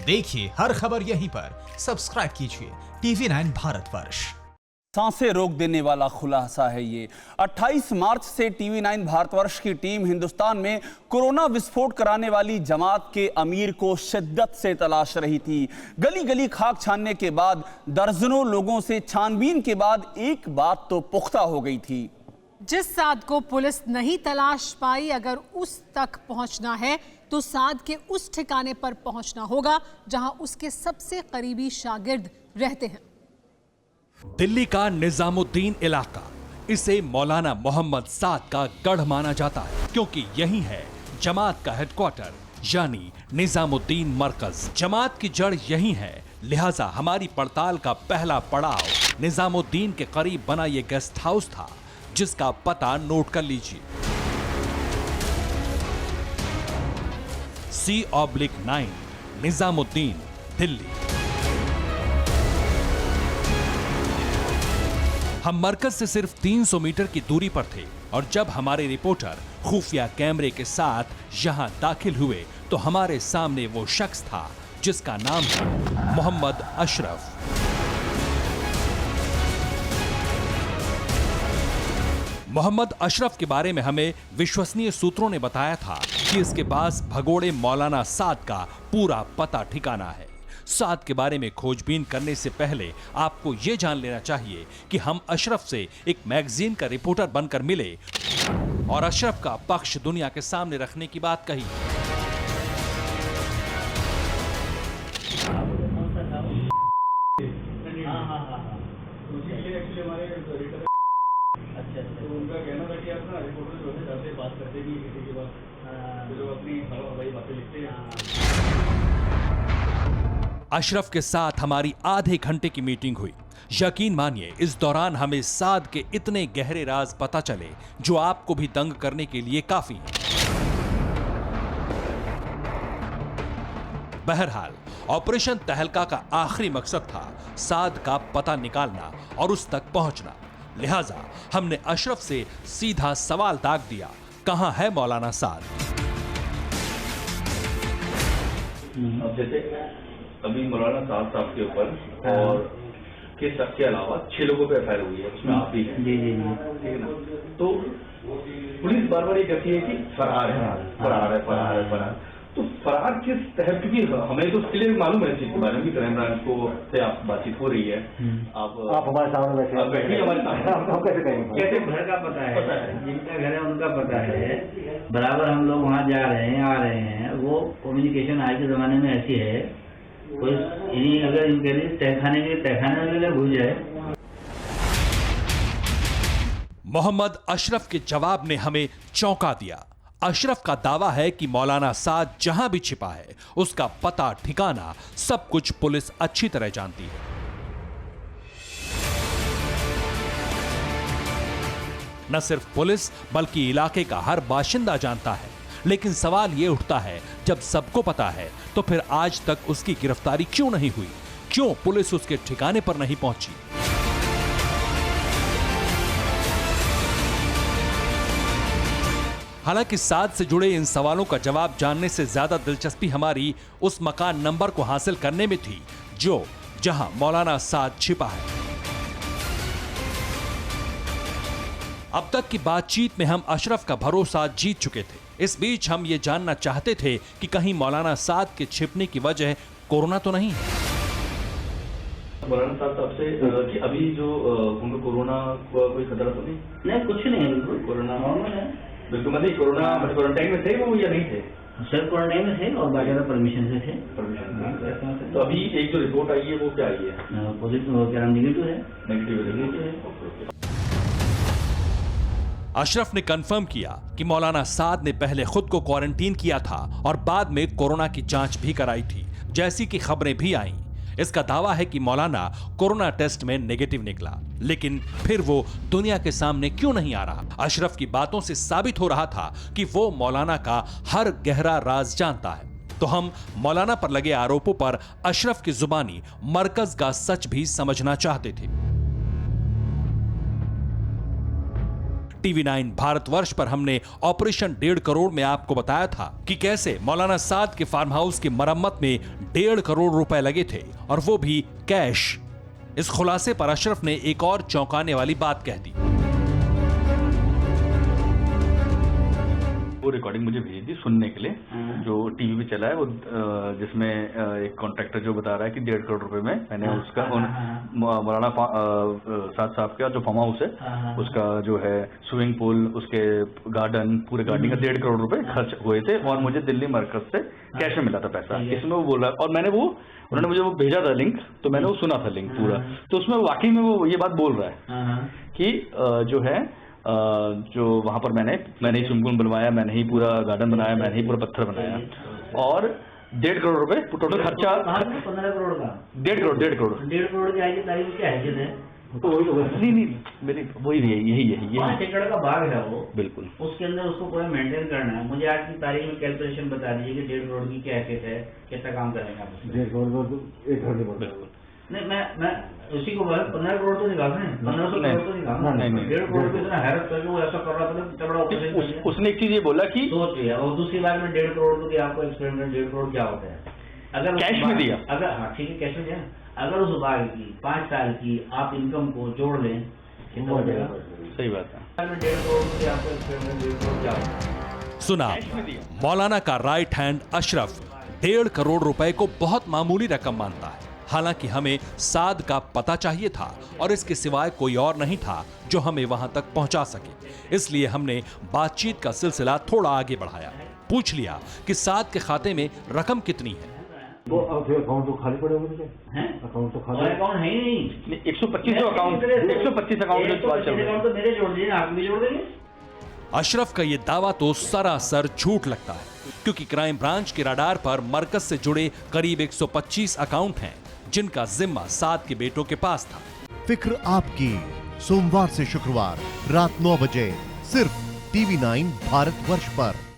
देखिए हर खबर यहीं पर, सब्सक्राइब कीजिए TV9 भारतवर्ष। सांसें रोक देने वाला खुलासा है ये। 28 मार्च से TV9 भारतवर्ष की टीम हिंदुस्तान में कोरोना विस्फोट कराने वाली जमात के अमीर को शिद्दत से तलाश रही थी। गली गली खाक छानने के बाद, दर्जनों लोगों से छानबीन के बाद एक बात तो पुख्ता हो गई थी। जिस साद को पुलिस नहीं तलाश पाई, अगर उस तक पहुंचना है तो साद के उस ठिकाने पर पहुंचना होगा जहां उसके सबसे करीबी शागिर्द रहते हैं। दिल्ली का निजामुद्दीन इलाका, इसे मौलाना मोहम्मद साद का गढ़ माना जाता है, क्योंकि यही है जमात का हेडक्वार्टर यानी निजामुद्दीन मरकज। जमात की जड़ यही है, लिहाजा हमारी पड़ताल का पहला पड़ाव निजामुद्दीन के करीब बना ये गेस्ट हाउस था, जिसका पता नोट कर लीजिए। C/9 निजामुद्दीन, दिल्ली। हम मरकज से सिर्फ 300 मीटर की दूरी पर थे और जब हमारे रिपोर्टर खुफिया कैमरे के साथ यहां दाखिल हुए तो हमारे सामने वो शख्स था जिसका नाम था मोहम्मद अशरफ। मोहम्मद अशरफ के बारे में हमें विश्वसनीय सूत्रों ने बताया था कि इसके पास भगोड़े मौलाना साद का पूरा पता ठिकाना है। साद के बारे में खोजबीन करने से पहले आपको यह जान लेना चाहिए कि हम अशरफ से एक मैगजीन का रिपोर्टर बनकर मिले और अशरफ का पक्ष दुनिया के सामने रखने की बात कही। उनका कहना था कि आप ना रिपोर्टर जो है डरते बात करते नहीं किसी के पास, जो अपनी हवाई बातें लिखते हैं। अशरफ के साथ हमारी आधे घंटे की मीटिंग हुई। यकीन मानिए इस दौरान हमें साद के इतने गहरे राज पता चले जो आपको भी दंग करने के लिए काफी है। बहरहाल ऑपरेशन तहलका का आखिरी मकसद था साद का पता निकालना और उस तक पहुंचना। लिहाजा हमने अशरफ से सीधा सवाल दाग दिया, कहां है मौलाना साद? अब जैसे अभी मौलाना साद साहब के ऊपर और के सबके अलावा 6 लोगों पे एफआईआर हुई है, उसमें आप भी हैं। जी जी जी, ठीक है ना। तो पुलिस बार बार ये कहती है कि फरार है, फरार है, फरार है, फरार। तो फरार किस तहत, क्योंकि हमें तो क्लियर मालूम है चीज के बारे में कि क्राइम ब्रांच को से आप बातचीफ हो रही है, आप हमारे सामने बैठे हमारे सामने, हम कैसे कहेंगे? कैसे घर का पता है, जिनका घर है उनका पता है, बराबर हम लोग वहाँ जा रहे हैं, आ रहे हैं। वो कम्युनिकेशन आज के जमाने में ऐसी है, कोई अगर इनके लिए तहखाने में घुस जाए। मोहम्मद अशरफ के जवाब ने हमें चौंका दिया। अशरफ का दावा है कि मौलाना साद जहां भी छिपा है उसका पता ठिकाना सब कुछ पुलिस अच्छी तरह जानती है। न सिर्फ पुलिस बल्कि इलाके का हर बाशिंदा जानता है। लेकिन सवाल यह उठता है, जब सबको पता है तो फिर आज तक उसकी गिरफ्तारी क्यों नहीं हुई? क्यों पुलिस उसके ठिकाने पर नहीं पहुंची? हालांकि साद से जुड़े इन सवालों का जवाब जानने से ज्यादा दिलचस्पी हमारी उस मकान नंबर को हासिल करने में थी जहां मौलाना साद छिपा है। अब तक की बातचीत में हम अशरफ का भरोसा जीत चुके थे। इस बीच हम ये जानना चाहते थे कि कहीं मौलाना साद के छिपने की वजह कोरोना तो नहीं है। मौलाना साहब से कि अभी जो उनको कोरोना कोई खतरा तो नहीं? नहीं, कुछ नहीं है, बिल्कुल कोरोना नॉर्मल है। बिल्कुल, मतलब कोरोना क्वारंटाइन में थे वो या नहीं थे? सर क्वारंटाइन में थे और बाकायदा परमिशन से थे। परमिशन। तो अभी एक जो रिपोर्ट आई है वो क्या आई है? पॉजिटिव, क्या नेगेटिव है। नेगेटिव है। अशरफ ने कंफर्म किया कि मौलाना साद ने पहले खुद को क्वारंटीन किया था और बाद में कोरोना की जांच भी कराई थी, जैसी कि खबरें भी आईं। इसका दावा है कि मौलाना कोरोना टेस्ट में नेगेटिव निकला, लेकिन फिर वो दुनिया के सामने क्यों नहीं आ रहा? अशरफ की बातों से साबित हो रहा था कि वो मौलाना का हर गहरा राज जानता है। तो हम मौलाना पर लगे आरोपों पर अशरफ की जुबानी मरकज का सच भी समझना चाहते थे। टीवी 9 भारतवर्ष पर हमने ऑपरेशन 1.5 करोड़ में आपको बताया था कि कैसे मौलाना साद के फार्म हाउस की मरम्मत में 1.5 करोड़ रुपए लगे थे, और वो भी कैश। इस खुलासे पर अशरफ ने एक और चौंकाने वाली बात कह दी। वो रिकॉर्डिंग मुझे भेजी थी सुनने के लिए, जो टीवी पे चला है वो, जिसमें एक कॉन्ट्रैक्टर जो बता रहा है कि 1.5 करोड़ रुपए में मैंने उसका मौलाना साद साहब का जो फार्म हाउस है उसका जो है स्विमिंग पूल, उसके गार्डन, पूरे गार्डनिंग का 1.5 करोड़ रुपए खर्च हुए थे, और मुझे दिल्ली मरकज से कैश में मिला था पैसा। इसमें वो बोला, और मैंने वो, उन्होंने मुझे वो भेजा था लिंक, तो मैंने वो सुना था लिंक पूरा, तो उसमें वाकई में वो ये बात बोल रहा है कि जो है जो वहां पर मैंने ही स्विमिंग पूल बनवाया, मैंने ही पूरा गार्डन बनाया, मैंने ही पूरा पत्थर बनाया, और 1.5 करोड़ रुपए टोटल खर्चा। 15 करोड़ का 1.5 करोड़ की आज की तारीख में क्या हैसियत है? तो नहीं मेरी वही यही 5 एकड़ का बाग है वो, बिल्कुल, उसके अंदर उसको पूरा मेंटेन करना है। मुझे आज की तारीख में कैलकुलेशन बता दीजिए कि 1.5 करोड़ की क्या हैसियत है, कितना काम करेंगे आप? 1.5 करोड़ बिल्कुल नहीं, मैं उसी को 15 करोड़ तो निकाल रहे हैं, 1500 करोड़ तो निकाल रहे हैं। 1.5 करोड़ को इतना हैरत करके वो ऐसा कर रहा था, इतना बड़ा ऑपरेशन। उसने एक चीज ये बोला कि सोच लिया, और दूसरी बात में 1.5 करोड़ को आपको एक्सप्लेन कर 1.5 करोड़ क्या होता है अगर कैश में दिया, अगर हाँ ठीक है कैश में दिया, अगर उस बाग की 5 साल की आप इनकम को जोड़ लें कितना हो जाएगा? सही बात है। 1.5 करोड़ को आपको एक्सप्लेन कर 1.5 करोड़ क्या होता है? सुना, मौलाना का राइट हैंड अशरफ 1.5 करोड़ रुपए को बहुत मामूली रकम मानता है। हालांकि हमें साद का पता चाहिए था, और इसके सिवाय कोई और नहीं था जो हमें वहां तक पहुंचा सके। इसलिए हमने बातचीत का सिलसिला थोड़ा आगे बढ़ाया, पूछ लिया कि साद के खाते में रकम कितनी है। वो अकाउंट तो खाली पड़े हुए हैं, अकाउंट तो खाली, अकाउंट है ही नहीं। 125 अकाउंट तो मेरे जोड़ दिए, आप भी जोड़ देंगे। अशरफ का ये दावा तो सरासर झूठ लगता है, क्योंकि क्राइम ब्रांच के रडार पर मरकज से जुड़े करीब 125 अकाउंट हैं, जिनका जिम्मा साद के बेटों के पास था। फिक्र आपकी, सोमवार से शुक्रवार रात 9 बजे सिर्फ टीवी 9 भारतवर्ष पर।